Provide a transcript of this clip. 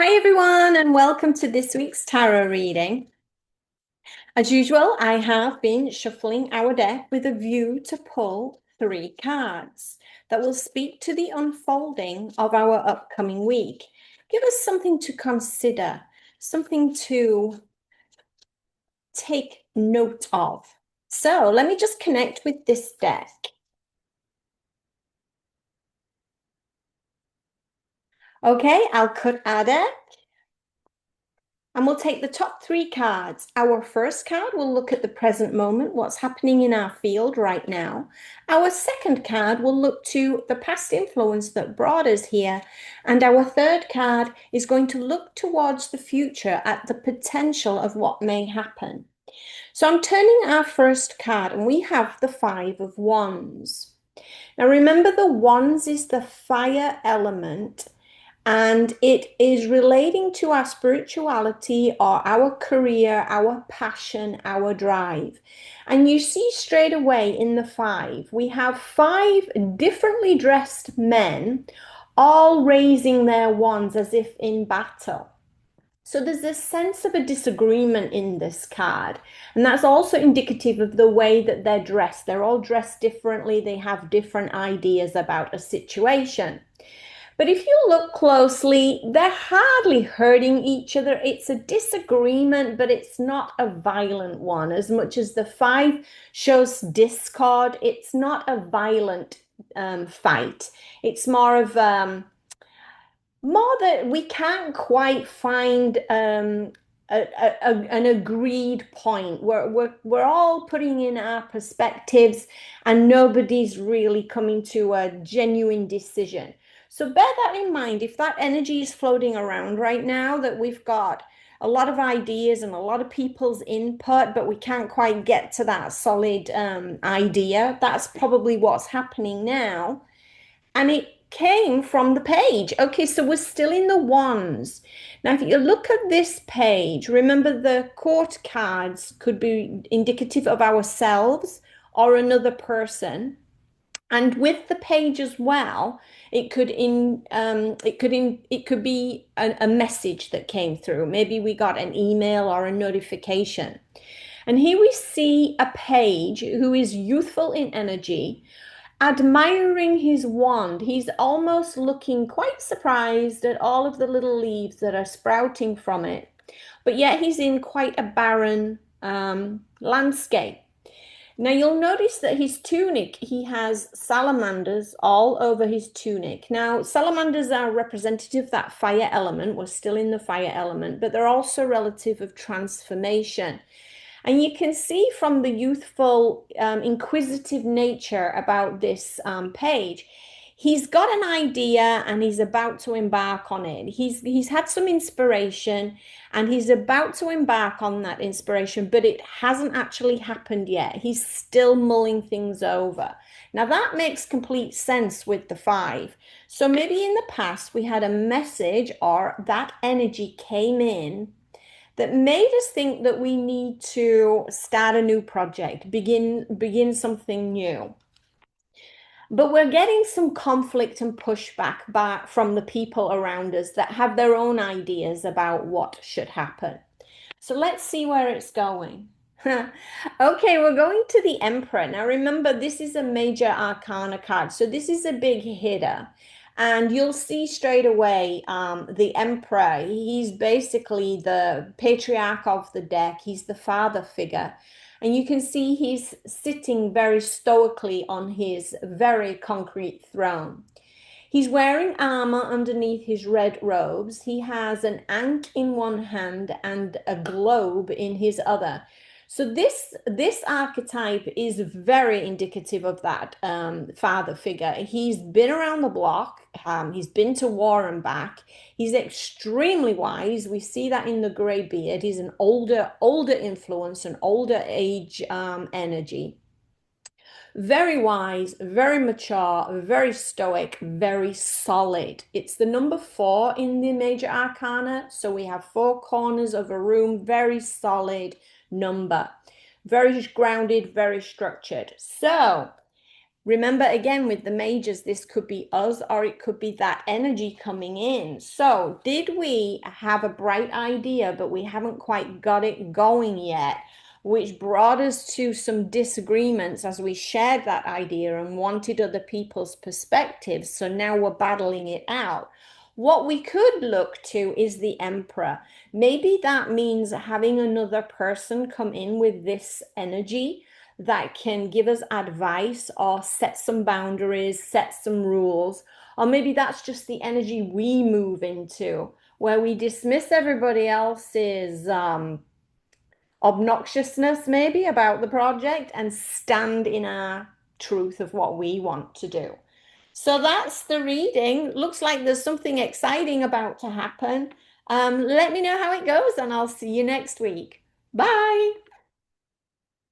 Hi, everyone, and welcome to this week's tarot reading. As usual, I have been shuffling our deck with a view to pull three cards that will speak to the unfolding of our upcoming week. Give us something to consider, something to take note of. So let me just connect with this deck. Okay, I'll cut our deck. And we'll take the top three cards. Our first card will look at the present moment, what's happening in our field right now. Our second card will look to the past influence that brought us here. And our third card is going to look towards the future at the potential of what may happen. So I'm turning our first card and we have the Five of Wands. Now remember, the wands is the fire element, and it is relating to our spirituality or our career, our passion, our drive. And you see straight away in the five, we have five differently dressed men all raising their wands as if in battle. So there's this sense of a disagreement in this card. And that's also indicative of the way that they're dressed. They're all dressed differently. They have different ideas about a situation. But if you look closely, they're hardly hurting each other. It's a disagreement, but it's not a violent one. As much as the five shows discord, it's not a violent fight. It's more that we can't quite find an agreed point. We're all putting in our perspectives and nobody's really coming to a genuine decision. So bear that in mind. If that energy is floating around right now, that we've got a lot of ideas and a lot of people's input, but we can't quite get to that solid idea, that's probably what's happening now. And it came from the page. Okay, so we're still in the wands. Now, if you look at this page, remember the court cards could be indicative of ourselves or another person. And with the page as well, it could be a message that came through. Maybe we got an email or a notification. And here we see a page who is youthful in energy, admiring his wand. He's almost looking quite surprised at all of the little leaves that are sprouting from it, but yet he's in quite a barren landscape. Now you'll notice that his tunic, he has salamanders all over his tunic. Now, salamanders are representative of that fire element. We're still in the fire element, but they're also relative of transformation. And you can see from the youthful, inquisitive nature about this page, he's got an idea and he's about to embark on it. He's had some inspiration and he's about to embark on that inspiration, but it hasn't actually happened yet. He's still mulling things over. Now that makes complete sense with the five. So maybe in the past we had a message or that energy came in that made us think that we need to start a new project, begin something new. But we're getting some conflict and pushback back from the people around us that have their own ideas about what should happen. So let's see where it's going. Okay, we're going to the Emperor. Now remember, this is a major arcana card, so this is a big hitter. And you'll see straight away the Emperor. He's basically the patriarch of the deck. He's the father figure. And you can see he's sitting very stoically on his very concrete throne. He's wearing armor underneath his red robes. He has an ankh in one hand and a globe in his other. So this archetype is very indicative of that father figure. He's been around the block. He's been to war and back. He's extremely wise. We see that in the gray beard. He's an older influence, an older age energy. Very wise, very mature, very stoic, very solid. It's the number four in the major arcana. So we have four corners of a room, very solid number, very grounded, very structured. So Remember, again, with the majors, this could be us or it could be that energy coming in. So, did we have a bright idea, but we haven't quite got it going yet, which brought us to some disagreements as we shared that idea and wanted other people's perspectives. So now we're battling it out. What we could look to is the Emperor. Maybe that means having another person come in with this energy that can give us advice or set some boundaries, set some rules. Or maybe that's just the energy we move into, where we dismiss everybody else's obnoxiousness, maybe about the project, and stand in our truth of what we want to do. So that's the reading. Looks like there's something exciting about to happen. Let me know how it goes, and I'll see you next week. Bye.